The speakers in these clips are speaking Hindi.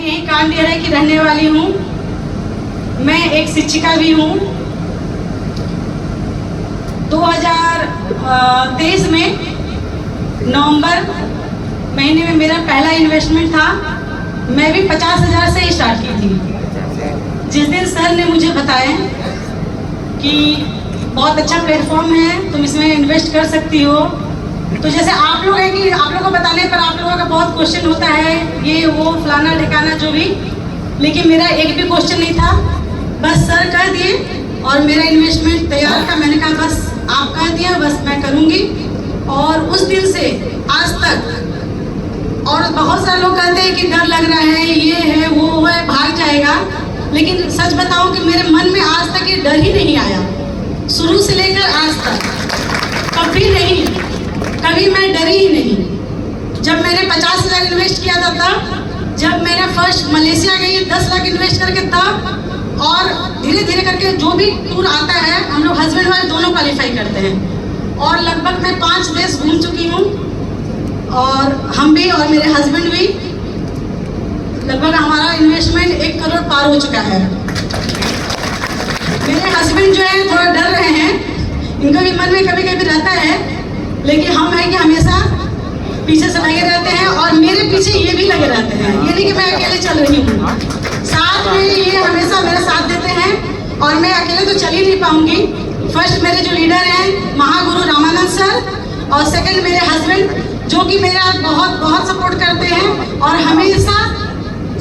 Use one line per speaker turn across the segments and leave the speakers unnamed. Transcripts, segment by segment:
यही कांडियारा की रहने वाली हूँ। मैं एक शिक्षिका भी हूँ। 2023 में नवंबर महीने में मेरा पहला इन्वेस्टमेंट था। मैं भी 50,000 से ही स्टार्ट की थी। जिस दिन सर ने मुझे बताया कि बहुत अच्छा प्लेटफॉर्म है, तुम इसमें इन्वेस्ट कर सकती हो, तो जैसे आप लोग हैं कि आप लोगों को बताने पर आप लोगों का बहुत क्वेश्चन होता है, ये वो फलाना ठिकाना जो भी, लेकिन मेरा एक भी क्वेश्चन नहीं था। बस सर कह दिए और मेरा इन्वेस्टमेंट तैयार था। मैंने कहा बस आप कह दिया, बस मैं करूँगी। और उस दिन से आज तक, और बहुत सारे लोग कहते हैं कि डर लग रहा है, ये है वो है, भाग जाएगा, लेकिन सच बताऊं कि मेरे मन में आज तक ये डर ही नहीं आया। शुरू से लेकर आज तक कभी नहीं, कभी मैं डरी ही नहीं। जब मैंने 50,000 इन्वेस्ट किया था तब, जब मैंने फर्स्ट मलेशिया गई 10 लाख इन्वेस्ट करके तब, और धीरे धीरे करके जो भी टूर आता है हम लोग हस्बैंड वाइफ दोनों क्वालिफाई करते हैं। और लगभग मैं 5 देश घूम चुकी हूँ, और हम भी और मेरे हस्बैंड भी। लगभग हमारा इन्वेस्टमेंट 1 करोड़ पार हो चुका है। मेरे हस्बैंड जो है थोड़ा डर रहे हैं, इनका भी मन में कभी कभी रहता है, लेकिन हम हैं कि हमेशा पीछे से लगे रहते हैं, और मेरे पीछे ये भी लगे रहते हैं। ये नहीं कि मैं अकेले चल रही हूँ, साथ में ये हमेशा मेरा साथ देते हैं, और मैं अकेले तो चल ही नहीं पाऊंगी। फर्स्ट मेरे जो लीडर हैं महागुरु रामानंद सर, और सेकंड मेरे हस्बैंड जो कि मेरा बहुत बहुत सपोर्ट करते हैं और हमेशा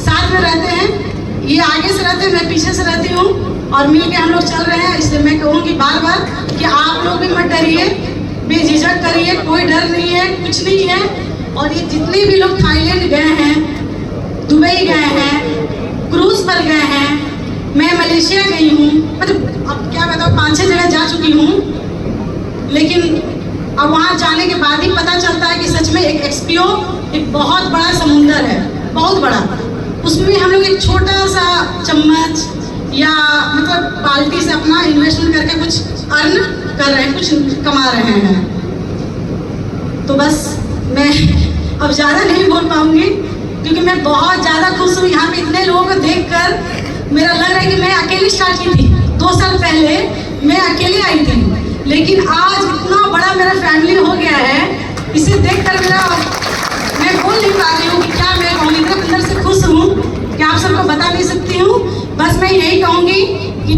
साथ में रहते हैं। ये आगे से रहते हैं, मैं पीछे से रहती हूँ, और मिल के हम लोग चल रहे हैं। इसलिए मैं कहूँगी बार बार कि आप लोग भी मत डरिए, बेझिझक करिए, कोई डर नहीं है, कुछ नहीं है। और ये जितने भी लोग थाईलैंड गए हैं, दुबई गए हैं, क्रूज पर गए हैं, मैं मलेशिया गई हूँ, मतलब अब क्या बताऊँ 5-6 जगह जा चुकी हूँ, लेकिन अब वहाँ जाने के बाद ही पता चलता है कि सच में एक एक्सपीओ एक बहुत बड़ा समुंदर है, बहुत बड़ा। उसमें हम लोग एक छोटा सा चम्मच या मतलब बाल्टी से अपना इन्वेस्टमेंट करके कुछ अर्न कर रहे हैं, कुछ कमा रहे हैं। तो बस मैं अब ज़्यादा नहीं बोल पाऊँगी, क्योंकि मैं बहुत ज़्यादा खुश हूँ। यहाँ पे इतने लोगों को देखकर मेरा लग रहा है कि मैं अकेली स्टार्ट की थी। 2 साल पहले मैं अकेली आई थी, लेकिन आज इतना बड़ा मेरा फैमिली हो गया है। इसे देखकर मैं बोल नहीं पा रही हूँ कि क्या मैं कहूँगी। इतना अंदर से खुश हूँ कि आप सबको बता नहीं सकती हूँ। बस मैं यही कहूँगी कि